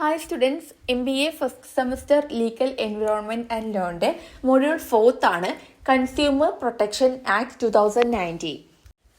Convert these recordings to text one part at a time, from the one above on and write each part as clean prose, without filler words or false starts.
Hi students, MBA first semester Legal Environment and Lawന്റെ Module 4th ആണ് Consumer Protection Act 2019.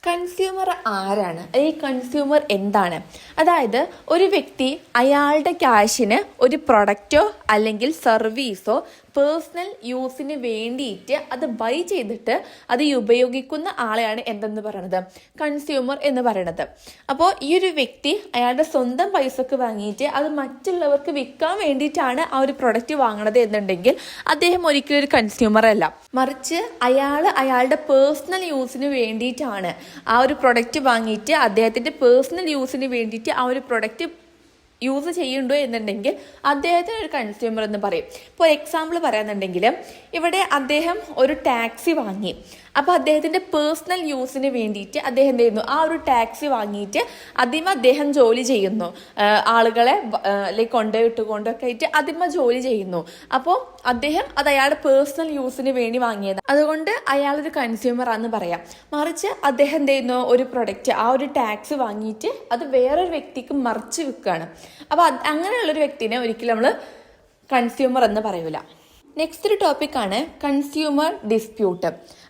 Consumer ആരാണ്? ഈ consumer എന്താണ്? അതായത് ഒരു വ്യക്തി അയാളുടെ ക്യാഷിന് ഒരു പ്രൊഡക്റ്റോ അല്ലെങ്കിൽ സർവീസോ പേഴ്സണൽ യൂസിന് വേണ്ടിയിട്ട് അത് ബൈ ചെയ്തിട്ട് അത് ഉപയോഗിക്കുന്ന ആളെയാണ് എന്തെന്ന് പറയുന്നത്, കൺസ്യൂമർ എന്ന് പറയുന്നത്. അപ്പോൾ ഈ ഒരു വ്യക്തി അയാളുടെ സ്വന്തം പൈസക്ക് വാങ്ങിയിട്ട് അത് മറ്റുള്ളവർക്ക് വിൽക്കാൻ വേണ്ടിയിട്ടാണ് ആ ഒരു പ്രൊഡക്റ്റ് വാങ്ങണത് എന്നുണ്ടെങ്കിൽ അദ്ദേഹം ഒരിക്കലും ഒരു കൺസ്യൂമർ അല്ല, മറിച്ച് അയാളുടെ പേഴ്സണൽ യൂസിന് വേണ്ടിയിട്ടാണ് ആ ഒരു പ്രൊഡക്റ്റ് വാങ്ങിയിട്ട് അദ്ദേഹത്തിൻ്റെ പേഴ്സണൽ യൂസിന് വേണ്ടിയിട്ട് ആ ഒരു പ്രൊഡക്റ്റ് യൂസ് ചെയ്യുന്നുണ്ടോ എന്നുണ്ടെങ്കിൽ അദ്ദേഹത്തിന് ഒരു കൺസ്യൂമർ എന്ന് പറയും. ഇപ്പോൾ എക്സാമ്പിൾ പറയാന്നുണ്ടെങ്കിൽ ഇവിടെ അദ്ദേഹം ഒരു ടാക്സി വാങ്ങി, അപ്പോൾ അദ്ദേഹത്തിൻ്റെ പേഴ്സണൽ യൂസിന് വേണ്ടിയിട്ട് അദ്ദേഹം എന്ത് ചെയ്യുന്നു, ആ ഒരു ടാക്സി വാങ്ങിയിട്ട് അതിമ അദ്ദേഹം ജോലി ചെയ്യുന്നു, ആളുകളെ കൊണ്ടുപോയിട്ടൊക്കെ ആയിട്ട് അതിമ ജോലി ചെയ്യുന്നു. അപ്പോൾ അദ്ദേഹം അത് അയാളുടെ പേഴ്സണൽ യൂസിന് വേണ്ടി വാങ്ങിയത്, അതുകൊണ്ട് അയാളൊരു കൺസ്യൂമർ ആണെന്ന് പറയാം. മറിച്ച് അദ്ദേഹം എന്ത് ചെയ്യുന്നു, ഒരു പ്രൊഡക്റ്റ് ആ ഒരു ടാക്സി വാങ്ങിയിട്ട് അത് വേറൊരു വ്യക്തിക്ക് മറിച്ച് വിൽക്കുകയാണ്. അപ്പോൾ അങ്ങനെയുള്ളൊരു വ്യക്തിനെ ഒരിക്കലും നമ്മൾ കൺസ്യൂമർ എന്ന് പറയൂല. നെക്സ്റ്റ് ഒരു ടോപ്പിക്കാണ് കൺസ്യൂമർ ഡിസ്പ്യൂട്ട്.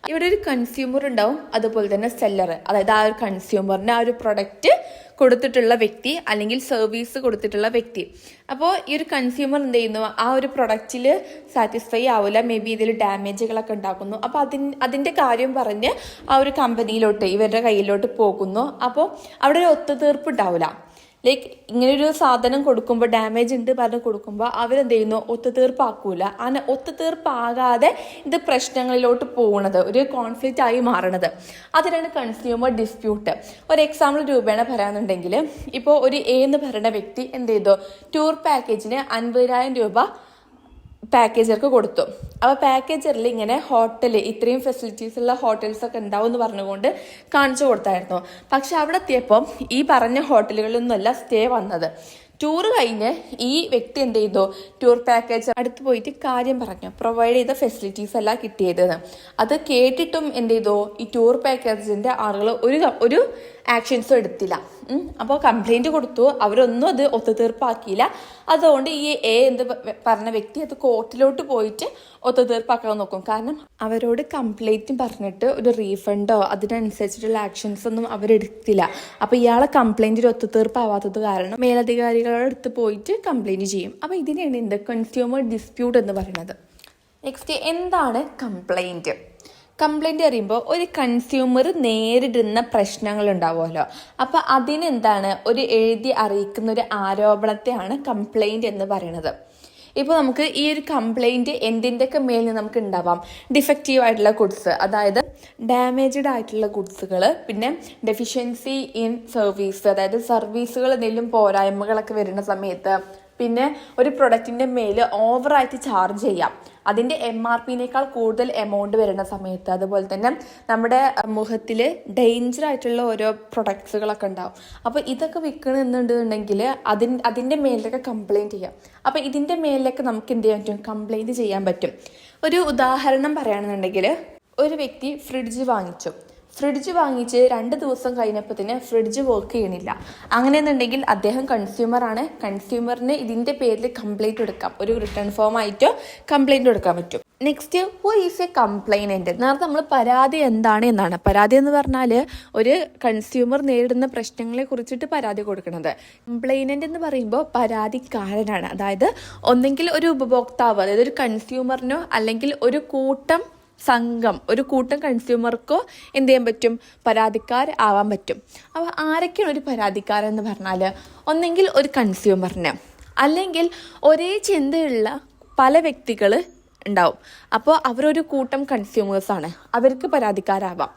ഇവിടെ ഒരു കൺസ്യൂമർ ഉണ്ടാവും, അതുപോലെ തന്നെ സെല്ലർ, അതായത് ആ ഒരു കൺസ്യൂമറിന് ആ ഒരു പ്രൊഡക്റ്റ് കൊടുത്തിട്ടുള്ള വ്യക്തി അല്ലെങ്കിൽ സർവീസ് കൊടുത്തിട്ടുള്ള വ്യക്തി. അപ്പോൾ ഈ ഒരു കൺസ്യൂമർ എന്ത് ചെയ്യുന്നു, ആ ഒരു പ്രൊഡക്റ്റിൽ സാറ്റിസ്ഫൈ ആവില്ല, മേ ബി ഇതിൽ ഡാമേജുകളൊക്കെ ഉണ്ടാക്കുന്നു. അപ്പോൾ അതിൻ്റെ കാര്യം പറഞ്ഞ് ആ ഒരു കമ്പനിയിലോട്ട് ഇവരുടെ കയ്യിലോട്ട് പോകുന്നു. അപ്പോൾ അവിടെ ഒരു ഒത്തുതീർപ്പ് ഉണ്ടാവില്ല. ഇങ്ങനൊരു സാധനം കൊടുക്കുമ്പോൾ ഡാമേജ് ഉണ്ട് പറഞ്ഞ് കൊടുക്കുമ്പോൾ അവരെന്ത് ചെയ്യുന്നു, ഒത്തുതീർപ്പാക്കൂല. അങ്ങനെ ഒത്തുതീർപ്പാകാതെ ഇത് പ്രശ്നങ്ങളിലോട്ട് പോകുന്നത്, ഒരു കോൺഫ്ലിക്റ്റ് ആയി മാറണത്, അതിനാണ് കൺസ്യൂമർ ഡിസ്പ്യൂട്ട്. ഒരു എക്സാമ്പിൾ രൂപേണ പറയാന്നുണ്ടെങ്കിൽ, ഇപ്പോൾ ഒരു എ എന്ന് പറയുന്ന വ്യക്തി എന്ത് ചെയ്തു, ടൂർ പാക്കേജിന് 50,000 രൂപ പാക്കേജർക്ക് കൊടുത്തു. അപ്പോൾ പാക്കേജറിൽ ഇങ്ങനെ ഹോട്ടൽ, ഇത്രയും ഫെസിലിറ്റീസ് ഉള്ള ഹോട്ടൽസ് ഒക്കെ ഉണ്ടാവും എന്ന് പറഞ്ഞുകൊണ്ട് കാണിച്ചു കൊടുത്തായിരുന്നു. പക്ഷെ അവിടെ എത്തിയപ്പോൾ ഈ പറഞ്ഞ ഹോട്ടലുകളിലൊന്നുമല്ല സ്റ്റേ വന്നത്. ടൂർ കഴിഞ്ഞ് ഈ വ്യക്തി എന്ത് ചെയ്തു, ടൂർ പാക്കേജ് അടുത്ത് പോയിട്ട് കാര്യം പറഞ്ഞു, പ്രൊവൈഡ് ചെയ്ത ഫെസിലിറ്റീസ് എല്ലാം കിട്ടിയതെന്ന്. അത് കേട്ടിട്ടും എന്ത് ചെയ്തു, ഈ ടൂർ പാക്കേജിൻ്റെ ആളുകൾ ഒരു ആക്ഷൻസും എടുത്തില്ല. അപ്പോൾ കംപ്ലൈൻറ്റ് കൊടുത്തു, അവരൊന്നും അത് ഒത്തുതീർപ്പാക്കിയില്ല. അതുകൊണ്ട് ഈ എ എന്ന് പറഞ്ഞ വ്യക്തി അത് കോർട്ടിലോട്ട് പോയിട്ട് ഒത്തുതീർപ്പാക്കാൻ നോക്കും. കാരണം അവരോട് കംപ്ലൈൻറ്റ് പറഞ്ഞിട്ട് ഒരു റീഫണ്ടോ അതിനനുസരിച്ചിട്ടുള്ള ആക്ഷൻസ് ഒന്നും അവരെടുത്തില്ല. അപ്പോൾ ഇയാളെ കംപ്ലൈൻറ്റിൽ ഒത്തുതീർപ്പാവാത്തത് കാരണം മേലധികാരികളുടെ അടുത്ത് പോയിട്ട് കംപ്ലൈൻറ്റ് ചെയ്യും. അപ്പോൾ ഇതിനെയാണ് എന്ത്, കൺസ്യൂമർ ഡിസ്പ്യൂട്ട് എന്ന് പറയുന്നത്. നെക്സ്റ്റ്, എന്താണ് കംപ്ലൈൻറ്റ്? കംപ്ലൈൻറ്റ് പറയുമ്പോൾ ഒരു കൺസ്യൂമർ നേരിടുന്ന പ്രശ്നങ്ങൾ ഉണ്ടാവുമല്ലോ, അപ്പോൾ അതിനെന്താണ്, ഒരു എഴുതി അറിയിക്കുന്ന ഒരു ആരോപണത്തെയാണ് കംപ്ലൈൻറ്റ് എന്ന് പറയുന്നത്. ഇപ്പോൾ നമുക്ക് ഈ ഒരു കംപ്ലൈൻറ്റ് എന്തിൻ്റെയൊക്കെ മേലിൽ നമുക്ക് ഉണ്ടാവാം, ഡിഫക്റ്റീവ് ആയിട്ടുള്ള ഗുഡ്സ്, അതായത് ഡാമേജ്ഡ് ആയിട്ടുള്ള ഗുഡ്സുകൾ, പിന്നെ ഡെഫിഷ്യൻസി ഇൻ സർവീസ്, അതായത് സർവീസുകൾ എന്തെങ്കിലും പോരായ്മകളൊക്കെ വരുന്ന സമയത്ത്, പിന്നെ ഒരു പ്രൊഡക്റ്റിൻ്റെ മേൽ ഓവറായിട്ട് ചാർജ് ചെയ്യാം, അതിൻ്റെ MRPനേക്കാൾ കൂടുതൽ എമൗണ്ട് വരുന്ന സമയത്ത്, അതുപോലെ തന്നെ നമ്മുടെ മുഖത്തിൽ ഡേഞ്ചർ ആയിട്ടുള്ള ഓരോ പ്രൊഡക്ട്സുകളൊക്കെ ഉണ്ടാവും. അപ്പോൾ ഇതൊക്കെ വിൽക്കണമെന്നുണ്ടെങ്കിൽ അതിൻ്റെ മേലിലൊക്കെ കംപ്ലൈൻറ്റ് ചെയ്യാം. അപ്പോൾ ഇതിൻ്റെ മേലിലൊക്കെ നമുക്ക് എന്ത് ചെയ്യാൻ പറ്റും, കംപ്ലൈൻറ്റ് ചെയ്യാൻ പറ്റും. ഒരു ഉദാഹരണം പറയുകയാണെന്നുണ്ടെങ്കിൽ, ഒരു വ്യക്തി ഫ്രിഡ്ജ് വാങ്ങിച്ച് 2 ദിവസം കഴിഞ്ഞപ്പോഴത്തേന് ഫ്രിഡ്ജ് വർക്ക് ചെയ്യണില്ല. അങ്ങനെയെന്നുണ്ടെങ്കിൽ അദ്ദേഹം കൺസ്യൂമറാണ്. കൺസ്യൂമറിന് ഇതിൻ്റെ പേരിൽ കംപ്ലൈൻറ്റ് കൊടുക്കാം, ഒരു റിട്ടേൺ ഫോം ആയിട്ടോ കംപ്ലൈൻറ്റ് കൊടുക്കാൻ പറ്റും. Next, who is a complainant? നേരത്തെ നമ്മൾ പരാതി എന്താണ് എന്നാണ്. പരാതി എന്ന് പറഞ്ഞാൽ ഒരു കൺസ്യൂമർ നേരിടുന്ന പ്രശ്നങ്ങളെ കുറിച്ചിട്ട് പരാതി കൊടുക്കുന്നത്. കംപ്ലൈനൻ്റ് എന്ന് പറയുമ്പോൾ പരാതിക്കാരനാണ്. അതായത് ഒന്നെങ്കിൽ ഒരു ഉപഭോക്താവ്, അതായത് ഒരു കൺസ്യൂമറിനോ അല്ലെങ്കിൽ ഒരു കൂട്ടം കൺസ്യൂമർക്കോ എന്ത് ചെയ്യാൻ പറ്റും, പരാതിക്കാർ ആവാൻ പറ്റും. അപ്പോൾ ആരൊക്കെയാണ് ഒരു പരാതിക്കാരെന്ന് പറഞ്ഞാൽ, ഒന്നെങ്കിൽ ഒരു കൺസ്യൂമറിന്, അല്ലെങ്കിൽ ഒരേ ചിന്തയുള്ള പല വ്യക്തികൾ ഉണ്ടാവും. അപ്പോൾ അവരൊരു കൂട്ടം കൺസ്യൂമേഴ്സാണ്, അവർക്ക് പരാതിക്കാരാവാം.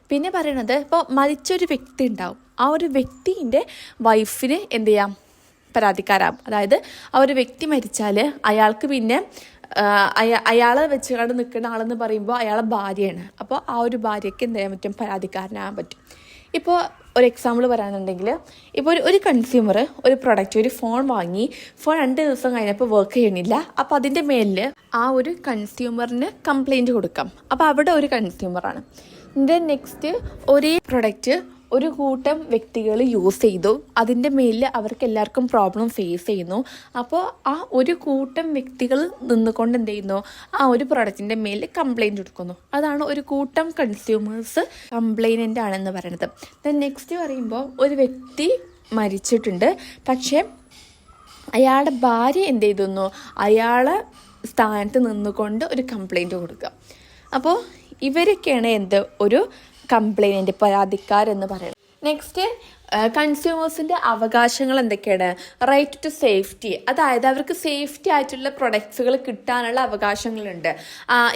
പിന്നെ പറയണത്, ഇപ്പോൾ മരിച്ചൊരു വ്യക്തി ഉണ്ടാവും, ആ ഒരു വ്യക്തിൻ്റെ വൈഫിന് എന്ത് ചെയ്യാം, പരാതിക്കാരാവും. അതായത് ആ ഒരു വ്യക്തി മരിച്ചാൽ അയാൾക്ക് പിന്നെ അയാളെ വെച്ചുകൊണ്ട് നിൽക്കുന്ന ആളെന്ന് പറയുമ്പോൾ അയാളെ ഭാര്യയാണ്. അപ്പോൾ ആ ഒരു ഭാര്യയ്ക്ക് എന്ത് ചെയ്യാൻ പറ്റും, പരാതിക്കാരനാകാൻ പറ്റും. ഇപ്പോൾ ഒരു എക്സാമ്പിൾ പറയാനുണ്ടെങ്കിൽ, ഇപ്പോൾ ഒരു കൺസ്യൂമർ ഒരു പ്രൊഡക്റ്റ്, ഒരു ഫോൺ വാങ്ങി, ഫോൺ 2 ദിവസം കഴിഞ്ഞപ്പോൾ വർക്ക് ചെയ്യണില്ല. അപ്പോൾ അതിൻ്റെ മേലിൽ ആ ഒരു കൺസ്യൂമറിന് കംപ്ലൈൻറ്റ് കൊടുക്കാം. അപ്പോൾ അവിടെ ഒരു കൺസ്യൂമറാണ്. ദെൻ നെക്സ്റ്റ്, ഒരേ പ്രൊഡക്റ്റ് ഒരു കൂട്ടം വ്യക്തികൾ യൂസ് ചെയ്തു, അതിൻ്റെ മേലിൽ അവർക്ക് എല്ലാവർക്കും പ്രോബ്ലം ഫേസ് ചെയ്യുന്നു. അപ്പോൾ ആ ഒരു കൂട്ടം വ്യക്തികൾ നിന്നുകൊണ്ട് എന്ത് ചെയ്യുന്നു, ആ ഒരു പ്രൊഡക്റ്റിൻ്റെ മേലിൽ കംപ്ലൈൻറ്റ് കൊടുക്കുന്നു. അതാണ് ഒരു കൂട്ടം കൺസ്യൂമേഴ്സ് കംപ്ലൈനൻ്റ് ആണെന്ന് പറയുന്നത്. ദെൻ നെക്സ്റ്റ് പറയുമ്പോൾ ഒരു വ്യക്തി മരിച്ചിട്ടുണ്ട്, പക്ഷേ അയാളുടെ ഭാര്യ എന്ത് ചെയ്തു, അയാളെ സ്ഥാനത്ത് നിന്നുകൊണ്ട് ഒരു കംപ്ലൈൻറ്റ് കൊടുക്കുക. അപ്പോൾ ഇവരൊക്കെയാണ് ഒരു കംപ്ലൈനൻ്റ്, പരാതിക്കാരെന്ന് പറയുന്നത്. നെക്സ്റ്റ് കൺസ്യൂമേഴ്സിൻ്റെ അവകാശങ്ങൾ എന്തൊക്കെയാണ്? റൈറ്റ് ടു സേഫ്റ്റി, അതായത് അവർക്ക് സേഫ്റ്റി ആയിട്ടുള്ള പ്രൊഡക്ട്സുകൾ കിട്ടാനുള്ള അവകാശങ്ങളുണ്ട്.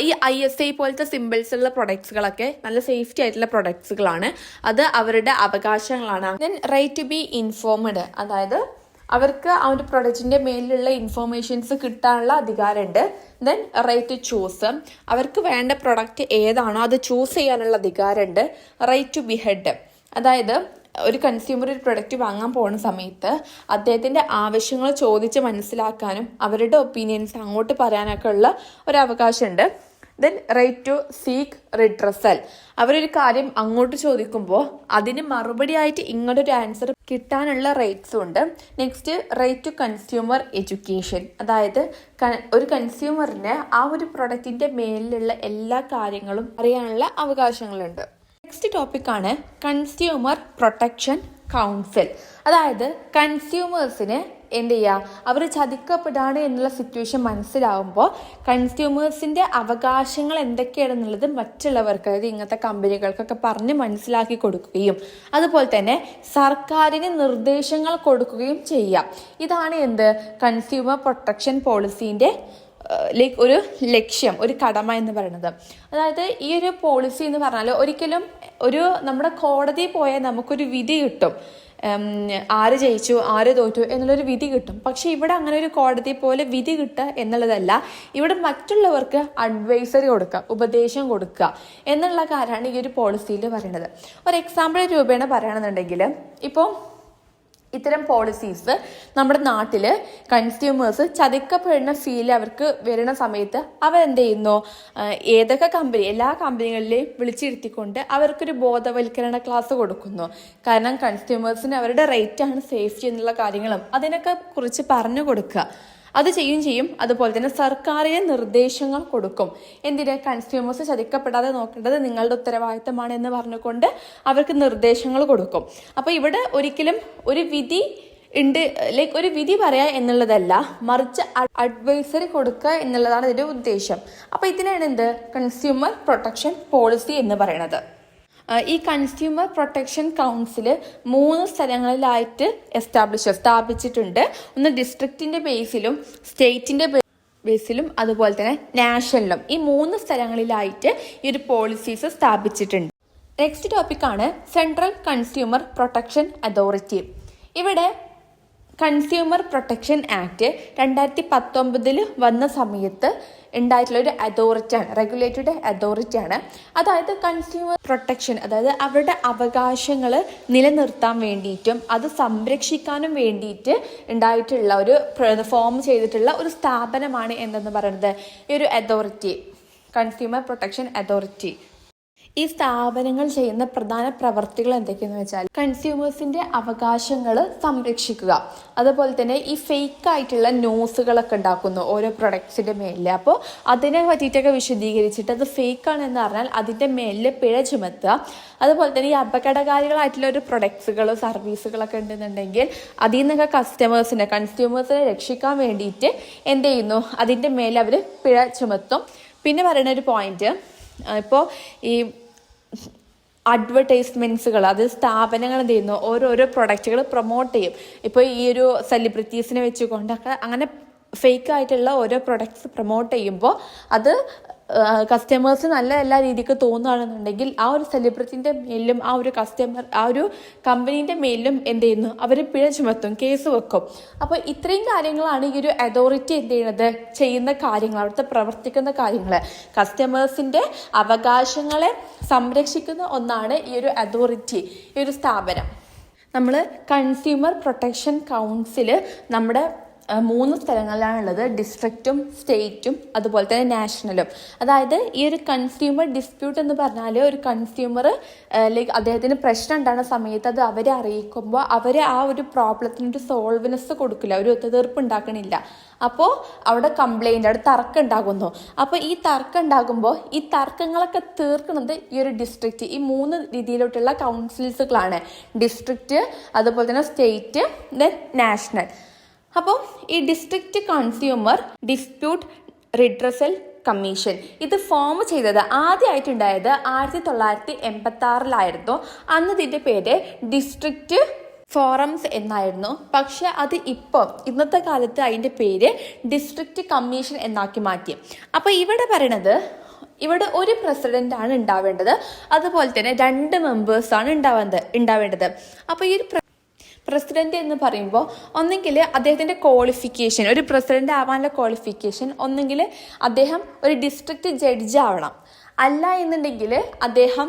ഈ ISI പോലത്തെ സിമ്പിൾസുള്ള പ്രൊഡക്ട്സുകളൊക്കെ നല്ല സേഫ്റ്റി ആയിട്ടുള്ള പ്രൊഡക്ട്സുകളാണ്, അത് അവരുടെ അവകാശങ്ങളാണ്. Then right to be informed, അതായത് അവർക്ക് ആ ഒരു പ്രൊഡക്റ്റിൻ്റെ മേലിലുള്ള ഇൻഫോർമേഷൻസ് കിട്ടാനുള്ള അധികാരമുണ്ട്. ദെൻ റൈറ്റ് ടു ചൂസ്, അവർക്ക് വേണ്ട പ്രൊഡക്റ്റ് ഏതാണോ അത് ചൂസ് ചെയ്യാനുള്ള അധികാരമുണ്ട്. റൈറ്റ് ടു ബി ഹെഡ്, അതായത് ഒരു കൺസ്യൂമർ ഒരു പ്രൊഡക്റ്റ് വാങ്ങാൻ പോകുന്ന സമയത്ത് അദ്ദേഹത്തിൻ്റെ ആവശ്യങ്ങൾ ചോദിച്ച് മനസ്സിലാക്കാനും അവരുടെ ഒപ്പീനിയൻസ് അങ്ങോട്ട് പറയാനൊക്കെ ഉള്ള ഒരു അവകാശമുണ്ട്. Then right to seek redressal, അവരൊരു കാര്യം അങ്ങോട്ട് ചോദിക്കുമ്പോൾ അതിന് മറുപടി ആയിട്ട് ഇങ്ങോട്ടൊരു ആൻസർ കിട്ടാനുള്ള റൈറ്റ്സും ഉണ്ട്. Next right to consumer education, അതായത് ഒരു കൺസ്യൂമറിന് ആ ഒരു പ്രൊഡക്റ്റിൻ്റെ മേലിലുള്ള എല്ലാ കാര്യങ്ങളും അറിയാനുള്ള അവകാശങ്ങളുണ്ട്. നെക്സ്റ്റ് ടോപ്പിക്കാണ് കൺസ്യൂമർ പ്രൊട്ടക്ഷൻ കൗൺസിൽ, അതായത് കൺസ്യൂമേഴ്സിന് എന്ത് ചെയ്യുക, അവർ ചതിക്കപ്പെടാണ് എന്നുള്ള സിറ്റുവേഷൻ മനസ്സിലാവുമ്പോൾ കൺസ്യൂമേഴ്സിൻ്റെ അവകാശങ്ങൾ എന്തൊക്കെയാണെന്നുള്ളത് മറ്റുള്ളവർക്ക്, അതായത് ഇങ്ങനത്തെ കമ്പനികൾക്കൊക്കെ പറഞ്ഞ് മനസ്സിലാക്കി കൊടുക്കുകയും അതുപോലെ തന്നെ സർക്കാരിന് നിർദ്ദേശങ്ങൾ കൊടുക്കുകയും ചെയ്യാം. ഇതാണ് കൺസ്യൂമർ പ്രൊട്ടക്ഷൻ പോളിസീൻ്റെ ഒരു ലക്ഷ്യം, ഒരു കടമ എന്ന് പറയുന്നത്. അതായത് ഈ ഒരു പോളിസി എന്ന് പറഞ്ഞാൽ ഒരിക്കലും നമ്മുടെ കോടതിയിൽ പോയാൽ നമുക്കൊരു വിധി കിട്ടും, ആര് ജയിച്ചു ആര് തോറ്റു എന്നുള്ളൊരു വിധി കിട്ടും. പക്ഷെ ഇവിടെ അങ്ങനെ ഒരു കോടതി പോലെ വിധി കിട്ടുക എന്നുള്ളതല്ല, ഇവിടെ മറ്റുള്ളവർക്ക് അഡ്വൈസറി കൊടുക്കുക, ഉപദേശം കൊടുക്കുക എന്നുള്ള കാര്യമാണ് ഈ ഒരു പോളിസിയിൽ പറയുന്നത്. ഒരു എക്സാമ്പിൾ രൂപേണ പറയുകയാണെന്നുണ്ടെങ്കിൽ, ഇപ്പോൾ ഇത്തരം പോളിസീസ് നമ്മുടെ നാട്ടിൽ കൺസ്യൂമേഴ്സ് ചതിക്കപ്പെടുന്ന ഫീൽ അവർക്ക് വരുന്ന സമയത്ത് അവരെന്ത് ചെയ്യുന്നു, ഏതൊക്കെ എല്ലാ കമ്പനികളിലെയും വിളിച്ചിരുത്തിക്കൊണ്ട് അവർക്കൊരു ബോധവൽക്കരണ ക്ലാസ് കൊടുക്കുന്നു. കാരണം കൺസ്യൂമേഴ്സിന് അവരുടെ റേറ്റാണ് സേഫ്റ്റി എന്നുള്ള കാര്യങ്ങളും അതിനൊക്കെ കുറിച്ച് പറഞ്ഞു കൊടുക്കുക, അത് ചെയ്യും. അതുപോലെ തന്നെ സർക്കാരിന് നിർദ്ദേശങ്ങൾ കൊടുക്കും. എന്തിന്? കൺസ്യൂമേഴ്സ് ചതിക്കപ്പെടാതെ നോക്കേണ്ടത് നിങ്ങളുടെ ഉത്തരവാദിത്തമാണ് എന്ന് പറഞ്ഞുകൊണ്ട് അവർക്ക് നിർദ്ദേശങ്ങൾ കൊടുക്കും. അപ്പോൾ ഇവിടെ ഒരിക്കലും ഒരു വിധി ഉണ്ട്, ഒരു വിധി പറയാ എന്നുള്ളതല്ല, മറിച്ച് അഡ്വൈസറി കൊടുക്കുക എന്നുള്ളതാണ് ഇതിൻ്റെ ഉദ്ദേശം. അപ്പോൾ ഇതിനാണ് കൺസ്യൂമർ പ്രൊട്ടക്ഷൻ പോളിസി എന്ന് പറയുന്നത്. ഈ കൺസ്യൂമർ പ്രൊട്ടക്ഷൻ കൗൺസിൽ 3 സ്ഥലങ്ങളിലായിട്ട് സ്ഥാപിച്ചിട്ടുണ്ട്. ഒന്ന് ഡിസ്ട്രിക്റ്റിൻ്റെ ബേസിലും സ്റ്റേറ്റിൻ്റെ ബേസിലും അതുപോലെ തന്നെ നാഷണലും. ഈ 3 സ്ഥലങ്ങളിലായിട്ട് ഈ ഒരു പോളിസീസ് സ്ഥാപിച്ചിട്ടുണ്ട്. നെക്സ്റ്റ് ടോപ്പിക്കാണ് സെൻട്രൽ കൺസ്യൂമർ പ്രൊട്ടക്ഷൻ അതോറിറ്റി. ഇവിടെ കൺസ്യൂമർ പ്രൊട്ടക്ഷൻ ആക്ട് 2019 വന്ന സമയത്ത് ഉണ്ടായിട്ടുള്ള ഒരു അതോറിറ്റിയാണ്, റെഗുലേറ്റഡ് അതോറിറ്റിയാണ്. അതായത് കൺസ്യൂമർ പ്രൊട്ടക്ഷൻ, അതായത് അവരുടെ അവകാശങ്ങൾ നിലനിർത്താൻ വേണ്ടിയിട്ടും അത് സംരക്ഷിക്കാനും വേണ്ടിയിട്ട് ഉണ്ടായിട്ടുള്ള ഫോം ചെയ്തിട്ടുള്ള ഒരു സ്ഥാപനമാണ് എന്തെന്ന് പറയുന്നത് ഈ ഒരു അതോറിറ്റി, കൺസ്യൂമർ പ്രൊട്ടക്ഷൻ അതോറിറ്റി. ഈ സ്ഥാപനങ്ങൾ ചെയ്യുന്ന പ്രധാന പ്രവർത്തികൾ എന്തൊക്കെയെന്ന് വെച്ചാൽ കൺസ്യൂമേഴ്സിൻ്റെ അവകാശങ്ങൾ സംരക്ഷിക്കുക, അതുപോലെ തന്നെ ഈ ഫേക്ക് ആയിട്ടുള്ള ന്യൂസുകളൊക്കെ ഉണ്ടാക്കുന്നു ഓരോ പ്രൊഡക്ട്സിൻ്റെ മേലിൽ. അപ്പോൾ അതിനെ പറ്റിയിട്ടൊക്കെ വിശദീകരിച്ചിട്ട് അത് ഫേക്കാണെന്ന് പറഞ്ഞാൽ അതിൻ്റെ മേലിൽ പിഴ ചുമത്തുക. അതുപോലെ തന്നെ ഈ അപകടകാരികളായിട്ടുള്ള ഒരു പ്രൊഡക്ട്സുകളോ സർവീസുകളൊക്കെ ഉണ്ടെന്നുണ്ടെങ്കിൽ അതിൽ നിന്നൊക്കെ കൺസ്യൂമേഴ്സിനെ രക്ഷിക്കാൻ വേണ്ടിയിട്ട് എന്ത് ചെയ്യുന്നു, അതിൻ്റെ മേലെ അവർ പിഴ ചുമത്തും. പിന്നെ പറയുന്ന ഒരു പോയിന്റ്, ഇപ്പോൾ ഈ അഡ്വർടൈസ്മെൻറ്റ്സുകൾ, അത് സ്ഥാപനങ്ങൾ എന്ത് ചെയ്യുന്നു, ഓരോരോ പ്രൊഡക്റ്റുകൾ പ്രൊമോട്ട് ചെയ്യും. ഇപ്പോൾ ഈ ഒരു സെലിബ്രിറ്റീസിനെ വെച്ചുകൊണ്ടൊക്കെ അങ്ങനെ ഫേക്ക് ആയിട്ടുള്ള ഓരോ പ്രൊഡക്ട്സ് പ്രൊമോട്ട് ചെയ്യുമ്പോൾ അത് കസ്റ്റമേഴ്സ് നല്ല എല്ലാ രീതിക്ക് തോന്നുകയാണെന്നുണ്ടെങ്കിൽ ആ ഒരു സെലിബ്രിറ്റിൻ്റെ മേലിലും ആ ഒരു കമ്പനീൻ്റെ മേലിലും എന്ത് ചെയ്യുന്നു, അവർ പിഴ ചുമത്തും, കേസ് വെക്കും. അപ്പോൾ ഇത്രയും കാര്യങ്ങളാണ് ഈ ഒരു അതോറിറ്റി എന്ത് ചെയ്യുന്ന കാര്യങ്ങൾ, അവിടുത്തെ പ്രവർത്തിക്കുന്ന കാര്യങ്ങൾ. കസ്റ്റമേഴ്സിൻ്റെ അവകാശങ്ങളെ സംരക്ഷിക്കുന്ന ഒന്നാണ് ഈ ഒരു അതോറിറ്റി, ഈ ഒരു സ്ഥാപനം. നമ്മൾ കൺസ്യൂമർ പ്രൊട്ടക്ഷൻ കൗൺസിൽ നമ്മുടെ 3 സ്ഥലങ്ങളിലാണുള്ളത്, ഡിസ്ട്രിക്റ്റും സ്റ്റേറ്റും അതുപോലെ തന്നെ നാഷണലും. അതായത് ഈ ഒരു കൺസ്യൂമർ ഡിസ്പ്യൂട്ട് എന്ന് പറഞ്ഞാൽ ഒരു കൺസ്യൂമർ ലൈക്ക് അദ്ദേഹത്തിന് പ്രശ്നം ഉണ്ടാകുന്ന സമയത്ത് അത് അവരെ അറിയിക്കുമ്പോൾ അവർ ആ ഒരു പ്രോബ്ലത്തിന് ഒരു സോൾവ്നെസ് കൊടുക്കില്ല, ഒരു ഒത്തുതീർപ്പ് ഉണ്ടാക്കണില്ല. അപ്പോൾ അവിടെ കംപ്ലൈൻറ്റ്, അവിടെ തർക്കം ഉണ്ടാകുന്നു. അപ്പോൾ ഈ തർക്കം ഉണ്ടാകുമ്പോൾ ഈ തർക്കങ്ങളൊക്കെ തീർക്കുന്നത് ഈ ഒരു ഡിസ്ട്രിക്റ്റ്, ഈ 3 രീതിയിലോട്ടുള്ള കൗൺസിൽസുകളാണ്. ഡിസ്ട്രിക്റ്റ്, അതുപോലെ തന്നെ സ്റ്റേറ്റ്, ദെൻ നാഷണൽ. അപ്പോൾ ഈ district consumer dispute redressal commission ഇത് ഫോം ചെയ്തത് ആദ്യമായിട്ടുണ്ടായത് 1986 അന്ന് ഇതിൻ്റെ പേര് ഡിസ്ട്രിക്റ്റ് ഫോറംസ് എന്നായിരുന്നു. പക്ഷെ അത് ഇന്നത്തെ കാലത്ത് അതിൻ്റെ പേര് ഡിസ്ട്രിക്റ്റ് കമ്മീഷൻ എന്നാക്കി മാറ്റി. അപ്പോൾ ഇവിടെ പറയണത് ഇവിടെ ഒരു പ്രസിഡൻ്റാണ് ഉണ്ടാവേണ്ടത്, അതുപോലെ തന്നെ 2 മെമ്പേഴ്സാണ് ഉണ്ടാവേണ്ടത്. അപ്പോൾ ഈ ഒരു പ്രസിഡന്റ് എന്ന് പറയുമ്പോൾ ഒന്നെങ്കിൽ അദ്ദേഹത്തിൻ്റെ ക്വാളിഫിക്കേഷൻ, ഒരു പ്രസിഡന്റ് ആവാനുള്ള ക്വാളിഫിക്കേഷൻ ഒന്നെങ്കിൽ അദ്ദേഹം ഒരു ഡിസ്ട്രിക്റ്റ് ജഡ്ജ് ആവണം, അല്ല എന്നുണ്ടെങ്കിൽ അദ്ദേഹം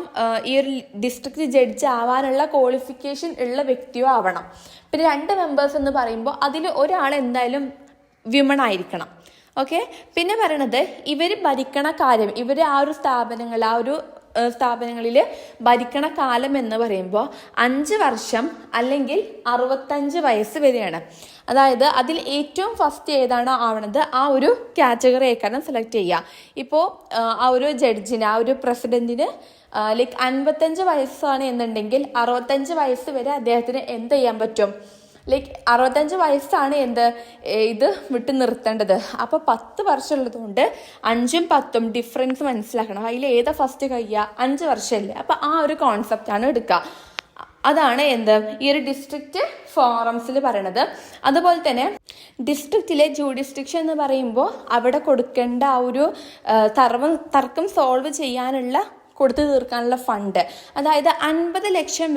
ഈ ഒരു ഡിസ്ട്രിക്റ്റ് ജഡ്ജ് ആവാനുള്ള ക്വാളിഫിക്കേഷൻ ഉള്ള വ്യക്തിയോ ആവണം. പിന്നെ 2 മെമ്പേഴ്സ് എന്ന് പറയുമ്പോൾ അതിൽ ഒരാൾ എന്തായാലും വിമൺ ആയിരിക്കണം. ഓക്കെ. പിന്നെ പറയണത് ഇവർ ഭരിക്കണ കാര്യം, ഇവർ ആ ഒരു സ്ഥാപനങ്ങളിൽ ഭരിക്കണ കാലം എന്ന് പറയുമ്പോൾ 5 വർഷം അല്ലെങ്കിൽ 65 വയസ്സ് വരെയാണ്. അതായത് അതിൽ ഏറ്റവും ഫസ്റ്റ് ഏതാണ് ആവണത് ആ ഒരു കാറ്റഗറി ആയിക്കാരം സെലക്ട് ചെയ്യുക. ഇപ്പോൾ ആ ഒരു ജഡ്ജിന്, ആ ഒരു പ്രസിഡന്റിന് ലൈക്ക് 55 വയസ്സാണ് എന്നുണ്ടെങ്കിൽ 65 വയസ്സ് വരെ അദ്ദേഹത്തിന് എന്ത് ചെയ്യാൻ പറ്റും, ലൈക്ക് 65 വയസ്സാണ് ഇത് വിട്ട് നിർത്തേണ്ടത്. അപ്പോൾ 10 വർഷം ഉള്ളതുകൊണ്ട് 5ഉം 10ഉം ഡിഫറൻസ് മനസ്സിലാക്കണം. അതിൽ ഏതാ ഫസ്റ്റ് കഴിയുക, 5 വർഷമല്ലേ. അപ്പോൾ ആ ഒരു കോൺസെപ്റ്റാണ് എടുക്കുക. അതാണ് ഈ ഒരു ഡിസ്ട്രിക്റ്റ് ഫോറംസിൽ പറയണത്. അതുപോലെ തന്നെ ഡിസ്ട്രിക്റ്റിലെ ജൂഡിസ്ഡിക്ഷൻ എന്ന് പറയുമ്പോൾ അവിടെ കൊടുക്കേണ്ട ആ ഒരു തർക്കം സോൾവ് ചെയ്യാനുള്ള, കൊടുത്തു തീർക്കാനുള്ള ഫണ്ട്, അതായത് 50 ലക്ഷം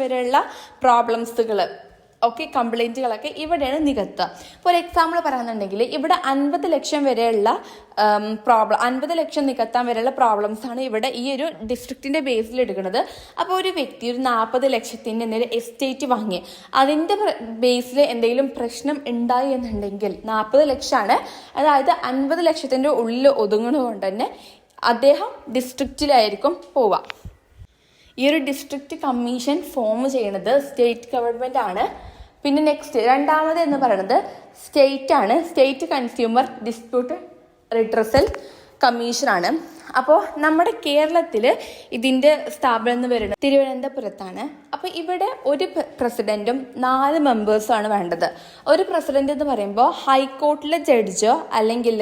വരെയുള്ള പ്രോബ്ലംസുകൾ, ഓക്കെ, കംപ്ലൈൻറ്റുകളൊക്കെ ഇവിടെയാണ് നികത്തുക. ഫോർ എക്സാമ്പിൾ പറയുന്നുണ്ടെങ്കിൽ ഇവിടെ 50 ലക്ഷം വരെയുള്ള 50 ലക്ഷം നികത്താൻ വരെയുള്ള പ്രോബ്ലംസാണ് ഇവിടെ ഈ ഒരു ഡിസ്ട്രിക്റ്റിൻ്റെ ബേസിൽ എടുക്കുന്നത്. അപ്പോൾ ഒരു വ്യക്തി ഒരു 40 ലക്ഷത്തിൻ്റെ എന്തെങ്കിലും എസ്റ്റേറ്റ് വാങ്ങി അതിൻ്റെ ബേസിൽ എന്തെങ്കിലും പ്രശ്നം ഉണ്ടായി എന്നുണ്ടെങ്കിൽ 40 ലക്ഷമാണ്, അതായത് 50 ലക്ഷത്തിൻ്റെ ഉള്ളിൽ ഒതുങ്ങുന്നതുകൊണ്ട് തന്നെ അദ്ദേഹം ഡിസ്ട്രിക്റ്റിലായിരിക്കും പോവുക. ഈ ഒരു ഡിസ്ട്രിക്റ്റ് കമ്മീഷൻ ഫോം ചെയ്യണത് സ്റ്റേറ്റ് ഗവൺമെൻറ് ആണ്. പിന്നെ നെക്സ്റ്റ് രണ്ടാമത് എന്ന് പറയുന്നത് സ്റ്റേറ്റ് ആണ്. സ്റ്റേറ്റ് കൺസ്യൂമർ ഡിസ്പ്യൂട്ട് റിഡ്രസൽ കമ്മീഷനാണ്. അപ്പോൾ നമ്മുടെ കേരളത്തിൽ ഇതിൻ്റെ സ്ഥാപനം എന്ന് പറയുന്നത് തിരുവനന്തപുരത്താണ്. അപ്പോൾ ഇവിടെ ഒരു പ്രസിഡൻറ്റും 4 മെമ്പേഴ്സാണ് വേണ്ടത്. ഒരു പ്രസിഡന്റ് എന്ന് പറയുമ്പോൾ ഹൈക്കോർട്ടിലെ ജഡ്ജോ അല്ലെങ്കിൽ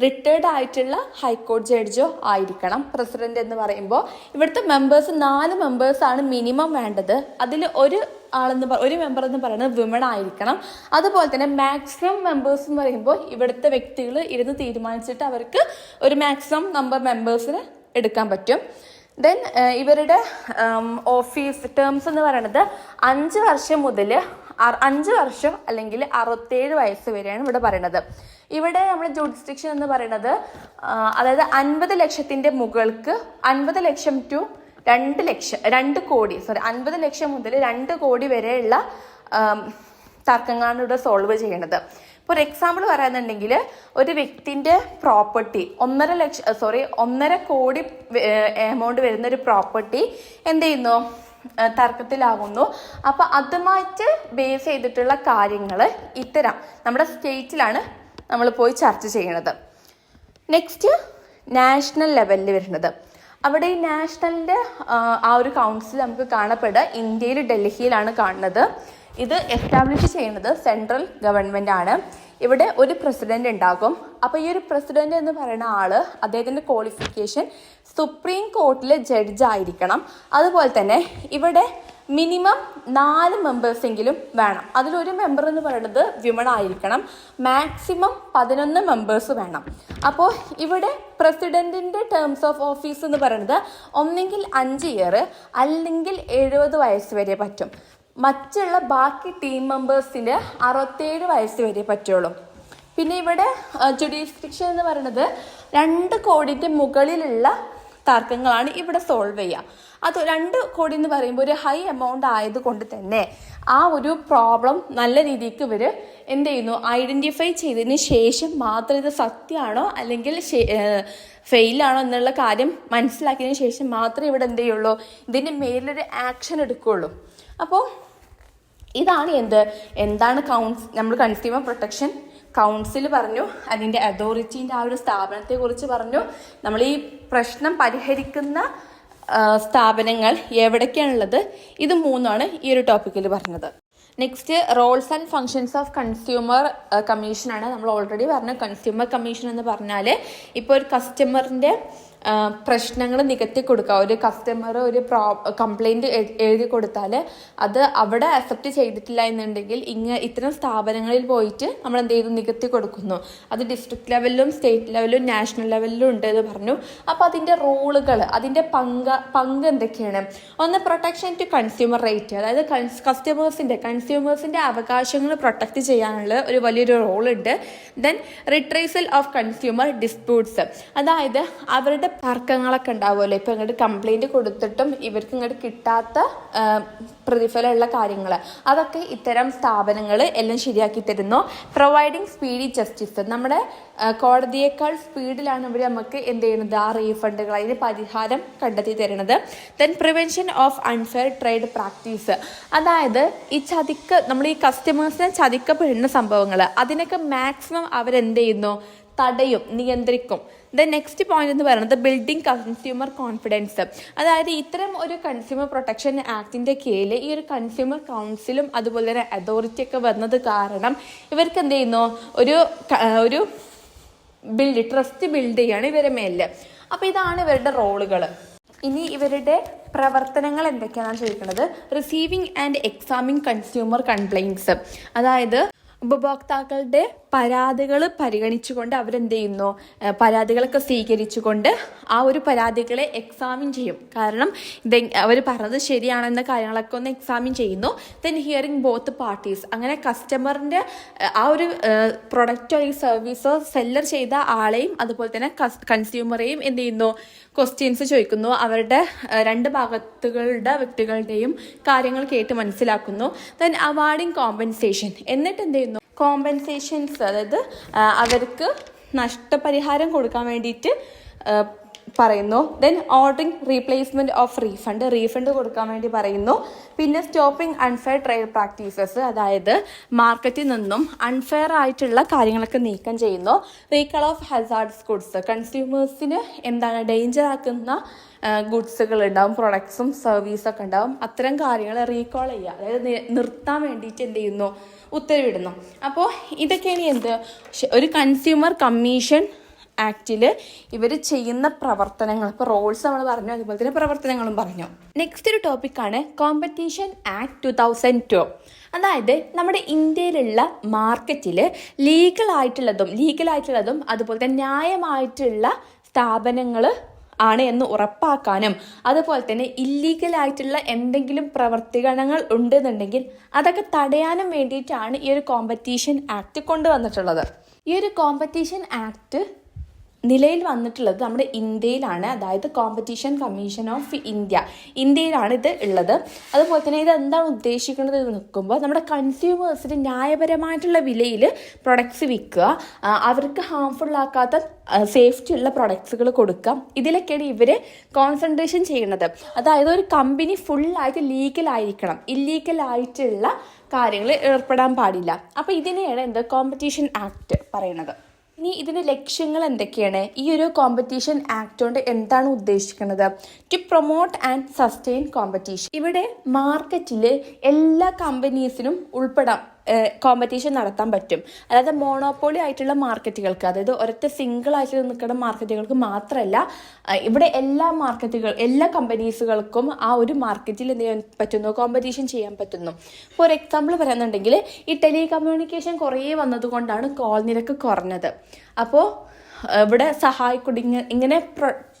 റിട്ടയർഡ് ആയിട്ടുള്ള ഹൈക്കോടതി ജഡ്ജോ ആയിരിക്കണം പ്രസിഡന്റ് എന്ന് പറയുമ്പോൾ. ഇവിടുത്തെ മെമ്പേഴ്സ് 4 മെമ്പേഴ്സാണ് മിനിമം വേണ്ടത്. അതിൽ ഒരു മെമ്പർ എന്ന് പറയുന്നത് വിമൺ ആയിരിക്കണം. അതുപോലെ തന്നെ മാക്സിമം മെമ്പേഴ്സ് എന്ന് പറയുമ്പോൾ ഇവിടുത്തെ വ്യക്തികൾ ഇരുന്ന് തീരുമാനിച്ചിട്ട് അവർക്ക് ഒരു മാക്സിമം നമ്പർ മെമ്പേഴ്സിന് എടുക്കാൻ പറ്റും. ദെൻ ഇവരുടെ ഓഫീസ് ടേംസ് എന്ന് പറയുന്നത് 5 വർഷം മുതൽ 5 വർഷം അല്ലെങ്കിൽ 67 വയസ്സ് വരെയാണ് ഇവിടെ പറയുന്നത്. ഇവിടെ നമ്മുടെ ജൂഡിസ്ഡിക്ഷൻ എന്ന് പറയുന്നത് അതായത് 50 ലക്ഷത്തിൻ്റെ മുകൾക്ക് 50 ലക്ഷം ടു 2 കോടി 50 ലക്ഷം മുതൽ 2 കോടി വരെയുള്ള തർക്കങ്ങളാണ് ഇവിടെ സോൾവ് ചെയ്യണത്. ഇപ്പോൾ ഒരു എക്സാമ്പിൾ പറയുന്നുണ്ടെങ്കിൽ ഒരു വ്യക്തിൻ്റെ പ്രോപ്പർട്ടി 1.5 കോടി എമൗണ്ട് വരുന്ന ഒരു പ്രോപ്പർട്ടി എന്ത് ചെയ്യുന്നു, തർക്കത്തിലാകുന്നു. അപ്പോൾ അതുമായിട്ട് ബേസ് ചെയ്തിട്ടുള്ള കാര്യങ്ങൾ ഇത്തരം നമ്മുടെ സ്റ്റേറ്റിലാണ് നമ്മൾ പോയി ചർച്ച ചെയ്യണത്. നെക്സ്റ്റ് നാഷണൽ ലെവലിൽ വരുന്നത്, അവിടെ ഈ നാഷണലിൻ്റെ ആ ഒരു കൗൺസിൽ നമുക്ക് കാണപ്പെടുക ഇന്ത്യയിൽ ഡൽഹിയിലാണ് കാണുന്നത്. ഇത് എസ്റ്റാബ്ലിഷ് ചെയ്യുന്നത് സെൻട്രൽ ഗവൺമെൻറ് ആണ്. ഇവിടെ ഒരു പ്രസിഡന്റ് ഉണ്ടാകും. അപ്പോൾ ഈ ഒരു പ്രസിഡന്റ് എന്ന് പറയുന്ന ആൾ അദ്ദേഹത്തിൻ്റെ ക്വാളിഫിക്കേഷൻ സുപ്രീം കോർട്ടിലെ ജഡ്ജ് ആയിരിക്കണം. അതുപോലെ തന്നെ ഇവിടെ മിനിമം 4 മെമ്പേഴ്സെങ്കിലും വേണം. അതിലൊരു മെമ്പർ എന്ന് പറയുന്നത് വിമൺ ആയിരിക്കണം. മാക്സിമം 11 മെമ്പേഴ്സ് വേണം. അപ്പോൾ ഇവിടെ പ്രസിഡന്റിൻ്റെ ടേംസ് ഓഫ് ഓഫീസ് എന്ന് പറയുന്നത് ഒന്നെങ്കിൽ 5 ഇയർ അല്ലെങ്കിൽ 70 വയസ്സ് വരെ പറ്റും. മറ്റുള്ള ബാക്കി ടീം മെമ്പേഴ്സിന് 67 വയസ്സ് വരെ പറ്റുള്ളൂ. പിന്നെ ഇവിടെ ജുഡീസ്ഡിക്ഷൻ എന്ന് പറയുന്നത് 2 കോടിക്ക് മുകളിലുള്ള തർക്കങ്ങളാണ് ഇവിടെ സോൾവ് ചെയ്യുക. അത് 2 കോടി എന്ന് പറയുമ്പോൾ ഒരു ഹൈ എമൗണ്ട് ആയതുകൊണ്ട് തന്നെ ആ ഒരു പ്രോബ്ലം നല്ല രീതിക്ക് ഇവർ എന്ത് ചെയ്യുന്നു, ഐഡൻറ്റിഫൈ ചെയ്തതിന് ശേഷം മാത്രം ഇത് സത്യമാണോ അല്ലെങ്കിൽ ഫെയിലാണോ എന്നുള്ള കാര്യം മനസ്സിലാക്കിയതിന് ശേഷം മാത്രമേ ഇവിടെ എന്ത് ചെയ്യുള്ളൂ, ഇതിൻ്റെ മേലൊരു ആക്ഷൻ എടുക്കുകയുള്ളൂ. അപ്പോൾ ഇതാണ് എന്താണ് നമ്മൾ കൺസ്യൂമർ പ്രൊട്ടക്ഷൻ കൗൺസിൽ പറഞ്ഞു, അതിൻ്റെ അതോറിറ്റീൻ്റെ ആ ഒരു സ്ഥാപനത്തെക്കുറിച്ച് പറഞ്ഞു. നമ്മൾ ഈ പ്രശ്നം പരിഹരിക്കുന്ന സ്ഥാപനങ്ങൾ എവിടേക്കാണുള്ളത്, ഇത് മൂന്നാണ് ഈ ഒരു ടോപ്പിക്കിൽ പറഞ്ഞത്. Next roles and functions of consumer കമ്മീഷനാണ്. നമ്മൾ ഓൾറെഡി പറഞ്ഞു കൺസ്യൂമർ കമ്മീഷൻ എന്ന് പറഞ്ഞാൽ ഇപ്പോൾ ഒരു കസ്റ്റമറിൻ്റെ പ്രശ്നങ്ങൾ നികത്തി കൊടുക്കുക. ഒരു കസ്റ്റമർ ഒരു കംപ്ലൈൻറ്റ് എഴുതി കൊടുത്താൽ അത് അവിടെ അക്സെപ്റ്റ് ചെയ്തിട്ടില്ല എന്നുണ്ടെങ്കിൽ ഇത്തരം സ്ഥാപനങ്ങളിൽ പോയിട്ട് നമ്മൾ എന്ത് ചെയ്തു, നികത്തി കൊടുക്കുന്നു. അത് ഡിസ്ട്രിക്ട് ലെവലിലും സ്റ്റേറ്റ് ലെവലിലും നാഷണൽ ലെവലിലും ഉണ്ട് എന്ന് പറഞ്ഞു. അപ്പോൾ അതിൻ്റെ റോളുകൾ, അതിൻ്റെ പങ്ക് എന്തൊക്കെയാണ്? ഒന്ന്, പ്രൊട്ടക്ഷൻ ടു കൺസ്യൂമർ റൈറ്റ്, അതായത് കൺസ്യൂമേഴ്സിൻ്റെ അവകാശങ്ങൾ പ്രൊട്ടക്റ്റ് ചെയ്യാനുള്ള ഒരു വലിയൊരു റോളുണ്ട്. ദെൻ റിട്രേസൽ ഓഫ് കൺസ്യൂമർ ഡിസ്പ്യൂട്ട്സ്, അതായത് അവരുടെ തർക്കങ്ങളൊക്കെ ഉണ്ടാവുമല്ലോ. ഇപ്പം ഇങ്ങോട്ട് കംപ്ലൈൻറ്റ് കൊടുത്തിട്ടും ഇവർക്ക് ഇങ്ങോട്ട് കിട്ടാത്ത പ്രതിഫലമുള്ള കാര്യങ്ങൾ, അതൊക്കെ ഇത്തരം സ്ഥാപനങ്ങൾ എല്ലാം ശരിയാക്കി തരുന്നു. പ്രൊവൈഡിങ് സ്പീഡി ജസ്റ്റിസ്, നമ്മുടെ കോടതിയേക്കാൾ സ്പീഡിലാണ് ഇവർ നമുക്ക് എന്ത് ചെയ്യുന്നത്, ആ റീഫണ്ടുകൾ, അതിന് പരിഹാരം കണ്ടെത്തി തരുന്നത്. Then prevention of unfair trade practice, അതായത് നമ്മൾ ഈ കസ്റ്റമേഴ്സിനെ ചതിക്കപ്പെടുന്ന സംഭവങ്ങൾ, അതിനൊക്കെ മാക്സിമം അവരെന്ത് ചെയ്യുന്നു, തടയും, നിയന്ത്രിക്കും. ദ നെക്സ്റ്റ് പോയിന്റ് എന്ന് പറയുന്നത് ബിൽഡിംഗ് കൺസ്യൂമർ കോൺഫിഡൻസ്, അതായത് ഇത്തരം ഒരു കൺസ്യൂമർ പ്രൊട്ടക്ഷൻ ആക്ടിൻ്റെ കീഴിൽ ഈ ഒരു കൺസ്യൂമർ കൗൺസിലും അതുപോലെ തന്നെ അതോറിറ്റി ഒക്കെ വന്നത് കാരണം ഇവർക്ക് എന്ത് ചെയ്യുന്നു, ഒരു ട്രസ്റ്റ് ബിൽഡ് ചെയ്യാണ് ഇവരുടെ മേലിൽ. അപ്പോൾ ഇതാണ് ഇവരുടെ റോളുകൾ. ഇനി ഇവരുടെ പ്രവർത്തനങ്ങൾ എന്തൊക്കെയാണെന്ന് ചോദിക്കുന്നത്, receiving and examining consumer complaints, അതായത് ഉപഭോക്താക്കളുടെ പരാതികൾ പരിഗണിച്ചുകൊണ്ട് അവരെന്ത് ചെയ്യുന്നു, പരാതികളൊക്കെ സ്വീകരിച്ചുകൊണ്ട് ആ ഒരു പരാതികളെ എക്സാമിൻ ചെയ്യും. കാരണം അവർ പറഞ്ഞത് ശരിയാണെന്ന കാര്യങ്ങളൊക്കെ ഒന്ന് എക്സാമിൻ ചെയ്യുന്നു. ദെൻ ഹിയറിംഗ് ബോത്ത് പാർട്ടീസ്, അങ്ങനെ കസ്റ്റമറിൻ്റെ ആ ഒരു പ്രൊഡക്റ്റോ അല്ലെങ്കിൽ സർവീസോ സെല്ലർ ചെയ്ത ആളെയും അതുപോലെ തന്നെ കൺസ്യൂമറെയും എന്ത് ചെയ്യുന്നു, ക്വസ്റ്റ്യൻസ് ചോദിക്കുന്നു. അവരുടെ രണ്ട് ഭാഗത്തുകളുടെ വ്യക്തികളുടെയും കാര്യങ്ങൾ കേട്ട് മനസ്സിലാക്കുന്നു. ദെൻ അവാർഡിങ് കോമ്പൻസേഷൻ, എന്നിട്ട് എന്ത് ചെയ്യുന്നു, കോമ്പൻസേഷൻസ്, അതായത് അവർക്ക് നഷ്ടപരിഹാരം കൊടുക്കാൻ വേണ്ടിയിട്ട് പറയുന്നു. Then ordering replacement of refund കൊടുക്കാൻ വേണ്ടി പറയുന്നു. പിന്നെ സ്റ്റോപ്പിംഗ് അൺഫെയർ ട്രേഡ് പ്രാക്ടീസസ്, അതായത് മാർക്കറ്റിൽ നിന്നും അൺഫെയർ ആയിട്ടുള്ള കാര്യങ്ങളൊക്കെ നീക്കം ചെയ്യുന്നു. റീകോൾ ഓഫ് ഹസാർഡ്സ് ഗുഡ്സ്, കൺസ്യൂമേഴ്സിന് ഡേഞ്ചർ ആക്കുന്ന ഗുഡ്സുകൾ ഉണ്ടാവും, പ്രൊഡക്ട്സും സർവീസൊക്കെ ഉണ്ടാവും. അത്തരം കാര്യങ്ങൾ റീകോൾ ചെയ്യുക, അതായത് നിർത്താൻ വേണ്ടിയിട്ട് എന്ത് ചെയ്യുന്നു, ഉത്തരവിടുന്നു. അപ്പോൾ ഇതൊക്കെയാണ് ഒരു കൺസ്യൂമർ കമ്മീഷൻ ആക്ടിൽ ഇവർ ചെയ്യുന്ന പ്രവർത്തനങ്ങൾ. ഇപ്പോൾ റോൾസ് നമ്മൾ പറഞ്ഞു, അതുപോലെ തന്നെ പ്രവർത്തനങ്ങളും പറഞ്ഞു. നെക്സ്റ്റ് ഒരു ടോപ്പിക്കാണ് കോമ്പറ്റീഷൻ ആക്ട് 2002. അതായത് നമ്മുടെ ഇന്ത്യയിലുള്ള മാർക്കറ്റിൽ ലീഗലായിട്ടുള്ളതും അതുപോലെ തന്നെ ന്യായമായിട്ടുള്ള സ്ഥാപനങ്ങൾ ആണ് എന്ന് ഉറപ്പാക്കാനും അതുപോലെ തന്നെ ഇല്ലീഗലായിട്ടുള്ള എന്തെങ്കിലും പ്രവർത്തനങ്ങൾ ഉണ്ടെന്നുണ്ടെങ്കിൽ അതൊക്കെ തടയാനും വേണ്ടിയിട്ടാണ് ഈ ഒരു കോമ്പറ്റീഷൻ ആക്ട് കൊണ്ടുവന്നിട്ടുള്ളത്. ഈ ഒരു കോമ്പറ്റീഷൻ ആക്ട് നിലയിൽ വന്നിട്ടുള്ളത് നമ്മുടെ ഇന്ത്യയിലാണ്, അതായത് കോമ്പറ്റീഷൻ കമ്മീഷൻ ഓഫ് ഇന്ത്യയിലാണ് ഇത് ഉള്ളത്. അതുപോലെ തന്നെ ഇത് എന്താണ് ഉദ്ദേശിക്കുന്നത് എന്ന് നോക്കുമ്പോൾ നമ്മുടെ കൺസ്യൂമേഴ്സിന് ന്യായപരമായിട്ടുള്ള വിലയിൽ പ്രൊഡക്ട്സ് വിൽക്കുക, അവർക്ക് ഹാംഫുൾ ആക്കാത്ത സേഫ്റ്റി ഉള്ള പ്രൊഡക്ട്സുകൾ കൊടുക്കാം. ഇതിലൊക്കെയാണ് ഇവർ കോൺസെൻട്രേഷൻ ചെയ്യുന്നത്. അതായത് ഒരു കമ്പനി ഫുള്ളായിട്ട് ലീഗലായിരിക്കണം, ഇല്ലീഗലായിട്ടുള്ള കാര്യങ്ങളിൽ ഏർപ്പെടാൻ പാടില്ല. അപ്പോൾ ഇതിനെയാണ് കോമ്പറ്റീഷൻ ആക്ട് പറയുന്നത്. ഇനി ഇതിൻ്റെ ലക്ഷ്യങ്ങൾ എന്തൊക്കെയാണ്? ഈ ഒരു കോമ്പറ്റീഷൻ ആക്ട് കൊണ്ട് എന്താണ് ഉദ്ദേശിക്കുന്നത്? To promote and sustain competition. ഇവിടെ മാർക്കറ്റിൽ എല്ലാ കമ്പനീസിനും കോമ്പറ്റീഷൻ നടത്താൻ പറ്റും. അതായത് മോണോപ്പോളി ആയിട്ടുള്ള മാർക്കറ്റുകൾക്ക്, അതായത് ഒരൊറ്റ സിംഗിൾ ആയിട്ട് നിൽക്കുന്ന മാർക്കറ്റുകൾക്ക് മാത്രമല്ല, ഇവിടെ എല്ലാ കമ്പനീസുകൾക്കും ആ ഒരു മാർക്കറ്റിൽ എന്ത് ചെയ്യാൻ പറ്റുന്നു, കോമ്പറ്റീഷൻ ചെയ്യാൻ പറ്റുന്നു. ഫോർ എക്സാമ്പിൾ പറയുന്നുണ്ടെങ്കിൽ ഈ ടെലികമ്മ്യൂണിക്കേഷൻ കുറേ വന്നതുകൊണ്ടാണ് കോൾ നിരക്ക് കുറഞ്ഞത്. അപ്പോൾ ഇവിടെ ഇങ്ങനെ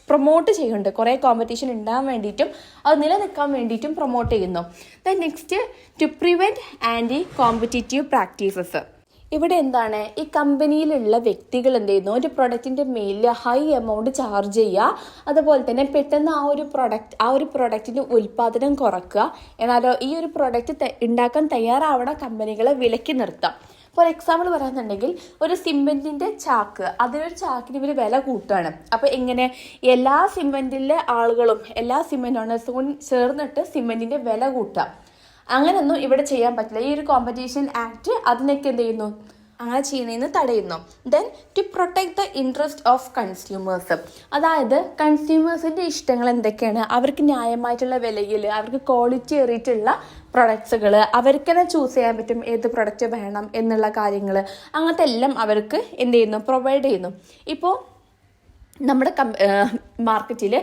പ്രൊമോട്ട് ചെയ്യുന്നുണ്ട്, കുറേ കോമ്പറ്റീഷൻ ഉണ്ടാകാൻ വേണ്ടിയിട്ടും അത് നിലനിൽക്കാൻ വേണ്ടിയിട്ടും പ്രൊമോട്ട് ചെയ്യുന്നു. Then next to prevent anti competitive practices. ഇവിടെ എന്താണ്, ഈ കമ്പനിയിലുള്ള വ്യക്തികൾ എന്ത് ചെയ്യുന്നു, ഒരു പ്രൊഡക്റ്റിൻ്റെ മേലിൽ ഹൈ എമൗണ്ട് ചാർജ് ചെയ്യുക, അതുപോലെ തന്നെ പെട്ടെന്ന് ആ ഒരു പ്രൊഡക്റ്റിൻ്റെ ഉൽപ്പാദനം കുറക്കുക, എന്നാലോ ഈ ഒരു പ്രൊഡക്റ്റ് ഉണ്ടാക്കാൻ തയ്യാറാവണ കമ്പനികളെ വിലക്കി നിർത്താം. ഫോർ എക്സാമ്പിൾ പറയാന്നുണ്ടെങ്കിൽ ഒരു സിമെന്റിന്റെ ചാക്ക്, അതിനൊരു ചാക്കിന് ഇവർ വില കൂട്ടുകയാണ്. അപ്പോൾ എങ്ങനെ എല്ലാ സിമെന്റിലെ ആളുകളും എല്ലാ സിമെന്റ് ഓണേഴ്സും കൂടി ചേർന്നിട്ട് സിമെന്റിന്റെ വില കൂട്ടുക, അങ്ങനെയൊന്നും ഇവിടെ ചെയ്യാൻ പറ്റില്ല. ഈ ഒരു കോമ്പറ്റീഷൻ ആക്ട് അതിനൊക്കെ എന്ത് ചെയ്യുന്നു, അങ്ങനെ ചെയ്യുന്നതിന് തടയുന്നു. Then to protect the interest of consumers, അതായത് കൺസ്യൂമേഴ്സിൻ്റെ ഇഷ്ടങ്ങൾ എന്തൊക്കെയാണ്, അവർക്ക് ന്യായമായിട്ടുള്ള വിലയിൽ അവർക്ക് ക്വാളിറ്റി ഏറിയിട്ടുള്ള പ്രൊഡക്ട്സുകൾ അവർക്ക് തന്നെ ചൂസ് ചെയ്യാൻ പറ്റും, ഏത് പ്രൊഡക്റ്റ് വേണം എന്നുള്ള കാര്യങ്ങൾ, അങ്ങനത്തെ എല്ലാം അവർക്ക് എന്ത് ചെയ്യുന്നു, പ്രൊവൈഡ് ചെയ്യുന്നു. ഇപ്പോൾ നമ്മുടെ മാർക്കറ്റിൽ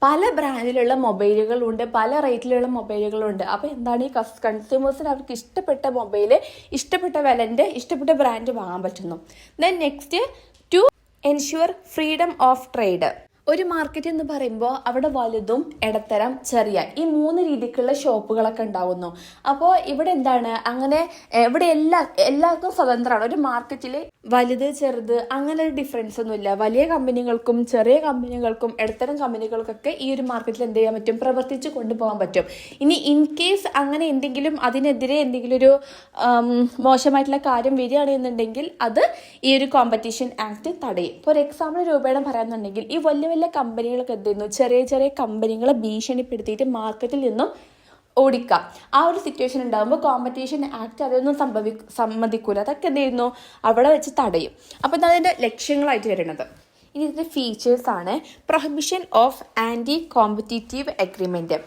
പല ബ്രാൻഡിലുള്ള മൊബൈലുകളുണ്ട്, പല റേറ്റിലുള്ള മൊബൈലുകളുണ്ട്. അപ്പോൾ എന്താണ് ഈ കൺസ്യൂമേഴ്സിന് അവർക്ക് ഇഷ്ടപ്പെട്ട മൊബൈൽ ഇഷ്ടപ്പെട്ട വിലൻ്റെ ഇഷ്ടപ്പെട്ട ബ്രാൻഡ് വാങ്ങാൻ പറ്റുന്നു. Then next to ensure freedom of trade. ഒരു മാർക്കറ്റ് എന്ന് പറയുമ്പോൾ അവിടെ വലുതും ഇടത്തരം ചെറിയ ഈ 3 രീതിക്കുള്ള ഷോപ്പുകളൊക്കെ ഉണ്ടാവുന്നു. അപ്പോൾ ഇവിടെ എന്താണ്, അങ്ങനെ ഇവിടെ എല്ലാവർക്കും സ്വതന്ത്രമാണ്. ഒരു മാർക്കറ്റിൽ വലുത് ചെറുത് അങ്ങനെ ഒരു ഡിഫറൻസ് ഒന്നുമില്ല. വലിയ കമ്പനികൾക്കും ചെറിയ കമ്പനികൾക്കും ഇടത്തരം കമ്പനികൾക്കൊക്കെ ഈ ഒരു മാർക്കറ്റിൽ എന്ത് ചെയ്യാൻ പറ്റും, പ്രവർത്തിച്ച് കൊണ്ടുപോകാൻ പറ്റും. ഇനി ഇൻ കേസ് അങ്ങനെ എന്തെങ്കിലും അതിനെതിരെ എന്തെങ്കിലും ഒരു മോശമായിട്ടുള്ള കാര്യം വരികയാണെന്നുണ്ടെങ്കിൽ അത് ഈ ഒരു കോമ്പറ്റീഷൻ ആക്ട് തടയും. ഇപ്പോൾ ഒരു എക്സാമ്പിൾ രൂപേണ പറയാന്നുണ്ടെങ്കിൽ ഈ വലിയ കമ്പനികളൊക്കെ എന്ത് ചെയ്യുന്നു, ചെറിയ ചെറിയ കമ്പനികളെ ഭീഷണിപ്പെടുത്തിയിട്ട് മാർക്കറ്റിൽ നിന്നും ഓടിക്കാം. ആ ഒരു സിറ്റുവേഷൻ ഉണ്ടാകുമ്പോൾ കോമ്പറ്റീഷൻ ആക്ട് അതൊന്നും സമ്മതിക്കൂല. അതൊക്കെ എന്ത് ചെയ്യുന്നു, അവിടെ വെച്ച് തടയും. അപ്പോൾ ഇതാണ് അതിൻ്റെ ലക്ഷ്യങ്ങളായിട്ട് വരുന്നത്. ഇനി ഇതിൻ്റെ ഫീച്ചേഴ്സാണ് prohibition of anti competitive agreement.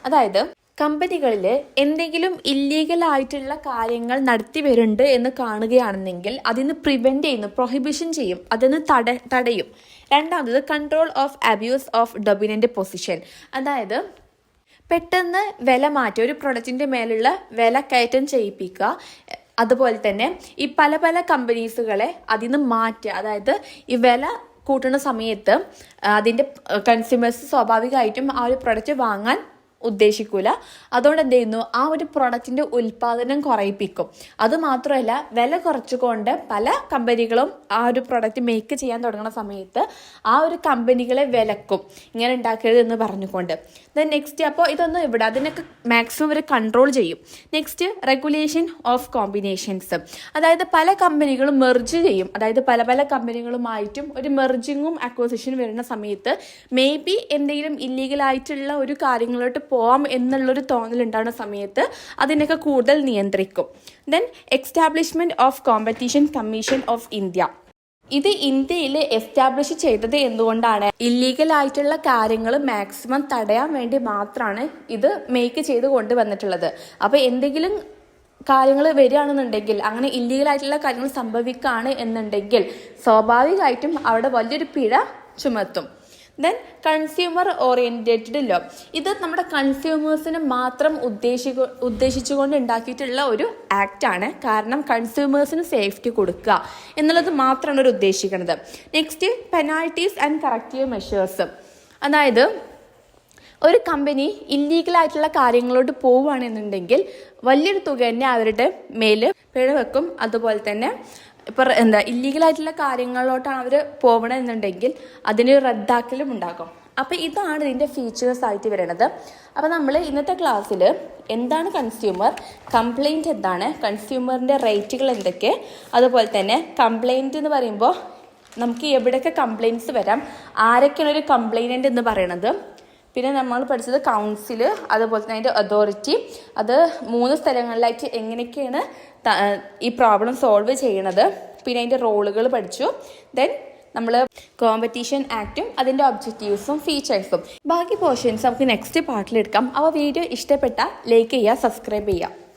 അതായത് കമ്പനികളിൽ എന്തെങ്കിലും ഇല്ലീഗലായിട്ടുള്ള കാര്യങ്ങൾ നടത്തി വരുന്നുണ്ട് എന്ന് കാണുകയാണെന്നെങ്കിൽ അതിന് പ്രിവെൻറ്റ് ചെയ്യുന്നു, പ്രൊഹിബിഷൻ ചെയ്യും, അതിന് തടയും. രണ്ടാമത് control of abuse of dominant position. അതായത് പെട്ടെന്ന് വില മാറ്റി ഒരു പ്രൊഡക്റ്റിൻ്റെ മേലുള്ള വില കയറ്റം ചെയ്യിപ്പിക്കുക. അതുപോലെ തന്നെ ഈ പല കമ്പനീസുകളെ അതിൽ നിന്ന് മാറ്റുക. അതായത് ഈ വില കൂട്ടുന്ന സമയത്ത് അതിൻ്റെ കൺസ്യൂമേഴ്സ് സ്വാഭാവികമായിട്ടും ആ ഒരു പ്രൊഡക്റ്റ് വാങ്ങാൻ ഉദ്ദേശിക്കൂല. അതുകൊണ്ട് എന്ത് ചെയ്യുന്നു, ആ ഒരു പ്രൊഡക്റ്റിൻ്റെ ഉൽപ്പാദനം കുറയിപ്പിക്കും. അതുമാത്രമല്ല വില കുറച്ചുകൊണ്ട് പല കമ്പനികളും ആ ഒരു പ്രൊഡക്റ്റ് മേക്ക് ചെയ്യാൻ തുടങ്ങുന്ന സമയത്ത് ആ ഒരു കമ്പനികളെ വിലക്കും, ഇങ്ങനെ ഉണ്ടാക്കരുത് എന്ന് പറഞ്ഞുകൊണ്ട്. ദെൻ നെക്സ്റ്റ് അപ്പോൾ ഇതൊന്നും ഇവിടെ അതിനൊക്കെ മാക്സിമം ഒരു കൺട്രോൾ ചെയ്യും. Next regulation of combinations. അതായത് പല കമ്പനികളും മെർജ് ചെയ്യും. അതായത് പല കമ്പനികളുമായിട്ടും ഒരു മെർജിങ്ങും അക്വസിഷനും വരുന്ന സമയത്ത് മേ ബി എന്തെങ്കിലും ഇല്ലീഗലായിട്ടുള്ള ഒരു കാര്യങ്ങളോട്ട് പോവാം എന്നുള്ളൊരു തോന്നലുണ്ടാകുന്ന സമയത്ത് അതിനൊക്കെ കൂടുതൽ നിയന്ത്രിക്കും. Then establishment of competition commission of India. ഇത് ഇന്ത്യയിൽ എസ്റ്റാബ്ലിഷ് ചെയ്തത് എന്തുകൊണ്ടാണ്, ഇല്ലീഗൽ ആയിട്ടുള്ള കാര്യങ്ങൾ മാക്സിമം തടയാൻ വേണ്ടി മാത്രമാണ് ഇത് മേക്ക് ചെയ്ത് കൊണ്ടുവന്നിട്ടുള്ളത്. അപ്പോൾ എന്തെങ്കിലും കാര്യങ്ങൾ വരികയാണെന്നുണ്ടെങ്കിൽ, അങ്ങനെ ഇല്ലീഗലായിട്ടുള്ള കാര്യങ്ങൾ സംഭവിക്കുകയാണ് എന്നുണ്ടെങ്കിൽ സ്വാഭാവികമായിട്ടും അവിടെ വലിയൊരു പിഴ ചുമത്തും. Then consumer oriented law. ഇത് നമ്മുടെ കൺസ്യൂമേഴ്സിനെ മാത്രം ഉദ്ദേശിച്ചുകൊണ്ട് ഉണ്ടാക്കിയിട്ടുള്ള ഒരു ആക്റ്റാണ്. കാരണം കൺസ്യൂമേഴ്സിന് സേഫ്റ്റി കൊടുക്കുക എന്നുള്ളത് മാത്രമാണ് ഒരു ഉദ്ദേശിക്കുന്നത്. Next penalties and corrective measures. അതായത് ഒരു കമ്പനി ഇല്ലീഗലായിട്ടുള്ള കാര്യങ്ങളോട്ട് പോവുകയാണെന്നുണ്ടെങ്കിൽ വലിയൊരു തുക തന്നെ അവരുടെ മേൽ പിഴ വെക്കും. അതുപോലെ തന്നെ ഇപ്പോൾ ഇല്ലീഗലായിട്ടുള്ള കാര്യങ്ങളിലോട്ടാണ് അവർ പോകണമെന്നുണ്ടെങ്കിൽ അതിന് റദ്ദാക്കലും ഉണ്ടാക്കും. അപ്പോൾ ഇതാണ് ഇതിൻ്റെ ഫീച്ചേഴ്സ് ആയിട്ട് വരുന്നത്. അപ്പോൾ നമ്മൾ ഇന്നത്തെ ക്ലാസ്സിൽ എന്താണ് കൺസ്യൂമർ, കംപ്ലൈൻറ്റ് എന്താണ്, കൺസ്യൂമറിൻ്റെ റൈറ്റുകൾ എന്തൊക്കെ, അതുപോലെ തന്നെ കംപ്ലൈൻറ്റ് എന്ന് പറയുമ്പോൾ നമുക്ക് എവിടെയൊക്കെ കംപ്ലൈൻറ്റ്സ് വരാം, ആരൊക്കെയാണ് ഒരു കംപ്ലൈനൻ്റ് എന്ന് പറയണത്, പിന്നെ നമ്മൾ പഠിച്ചത് കൗൺസിൽ, അതുപോലെ തന്നെ അതിൻ്റെ അതോറിറ്റി, അത് 3 സ്ഥലങ്ങളിലായിട്ട് എങ്ങനെയൊക്കെയാണ് ഈ പ്രോബ്ലം സോൾവ് ചെയ്യണത്, പിന്നെ അതിൻ്റെ റോളുകൾ പഠിച്ചു. ദെൻ നമ്മൾ കോമ്പറ്റീഷൻ ആക്റ്റും അതിൻ്റെ ഒബ്ജക്റ്റീവ്സും ഫീച്ചേഴ്സും ബാക്കി പോർഷൻസ് നമുക്ക് നെക്സ്റ്റ് പാർട്ടിലെടുക്കാം. അപ്പോൾ വീഡിയോ ഇഷ്ടപ്പെട്ടാൽ ലൈക്ക് ചെയ്യുക, സബ്സ്ക്രൈബ് ചെയ്യുക.